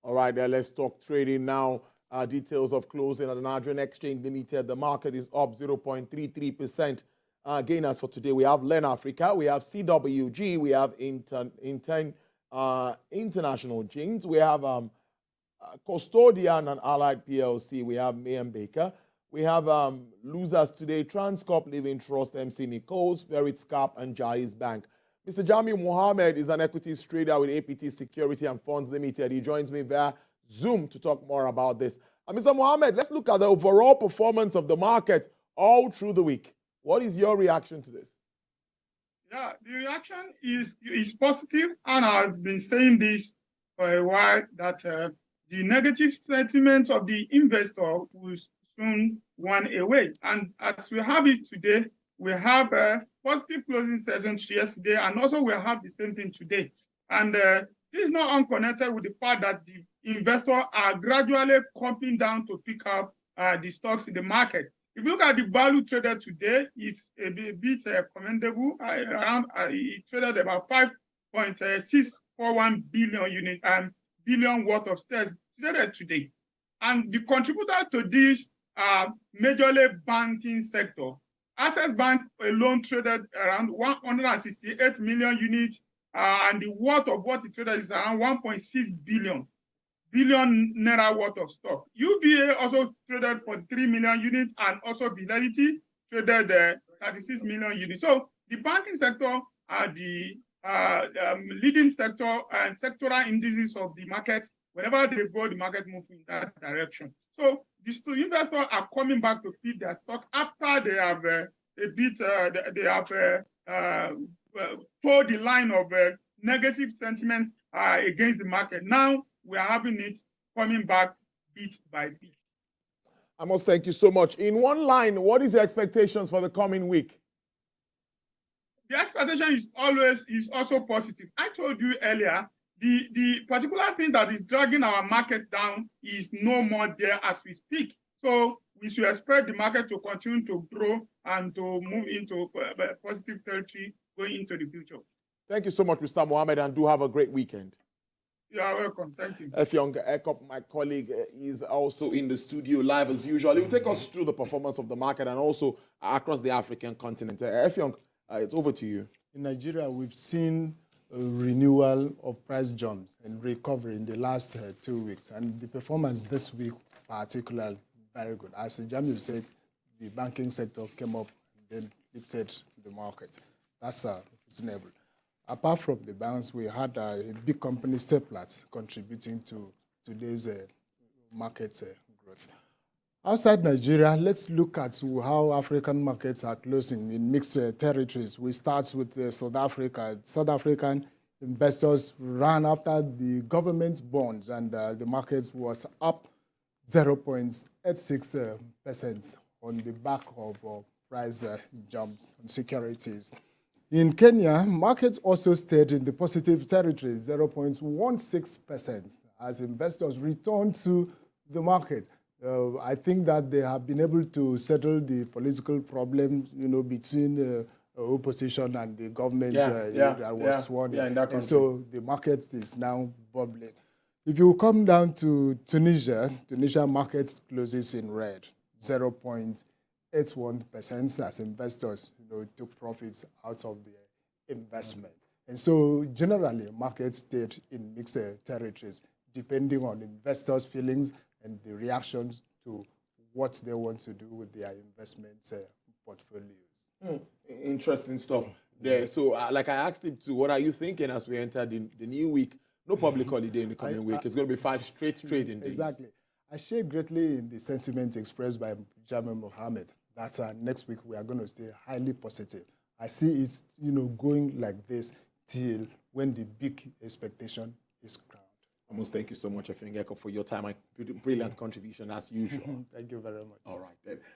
All right, then let's talk trading now. Details of closing at the Nigerian Exchange Limited. The market is up 0.33%. Gainers for today, we have Len Africa, we have CWG, we have International Jeans, we have Custodian and Allied PLC, we have May and Baker. We have losers today, Transcorp Living Trust, MC Nichols, Verit Scarp, and Jais Bank. Mr. Jami Mohammed is an equities trader with APT Security and Funds Limited. He joins me via Zoom to talk more about this. Mr. Mohammed, let's look at the overall performance of the market all through the week. What is your reaction to this? Yeah, the reaction is positive, and I've been saying this for a while, that the negative sentiments of the investor will soon run away. And as we have it today, we have a positive closing session yesterday, and also we have the same thing today. And this is not unconnected with the fact that the investors are gradually coming down to pick up the stocks in the market. If you look at the value traded today, it's a bit commendable. It traded about 5.641 billion worth of shares traded today. And the contributor to this majorly banking sector. Access Bank alone traded around 168 million units, and the worth of what it traded is around 1.6 billion naira worth of stock. UBA also traded 43 million units, and also Fidelity traded 36 million units. So the banking sector are the leading sector and sectoral indices of the market. Whenever they go, the market moves in that direction. So the investors are coming back to feed their stock after they have told the line of negative sentiment against the market. Now we are having it coming back bit by bit. Amos, thank you so much. In one line, what is your expectations for the coming week? The expectation is also positive. I told you earlier, the particular thing that is dragging our market down is no more there as we speak. So we should expect the market to continue to grow and to move into positive territory going into the future. Thank you so much, Mr. Mohammed, and do have a great weekend. You are welcome. Thank you. Effiong Ekop, my colleague, is also in the studio live as usual. He will take us through the performance of the market and also across the African continent. Effiong, it's over to you. In Nigeria, we've seen a renewal of price jumps and recovery in the last 2 weeks. And the performance this week, particularly, very good. As Jamil said, the banking sector came up and then lifted the market. That's reasonable. Apart from the banks, we had a big company, Seplat, contributing to today's market growth. Outside Nigeria, let's look at how African markets are closing in mixed territories. We start with South Africa. South African investors ran after the government bonds, and the market was up 0.86% on the back of price jumps on securities. In Kenya, markets also stayed in the positive territory, 0.16%, as investors returned to the market. I think that they have been able to settle the political problems, between the opposition and the government that was sworn in. And so the market is now bubbling. If you come down to Tunisia market closes in red, 0.81%, as investors took profits out of the investment. And so generally, markets stayed in mixed territories, depending on investors' feelings and the reactions to what they want to do with their investment portfolios. Interesting stuff there. So like I asked him to, what are you thinking as we enter the new week? No public holiday in the coming week. It's going to be 5 straight trading days. Exactly. I share greatly in the sentiment expressed by Jami Mohammed that next week we are going to stay highly positive. I see it, going like this till when the big expectation is crowned. Amos, thank you so much, Effiong Ekop, for your time. Brilliant contribution as usual. Thank you very much. All right, then.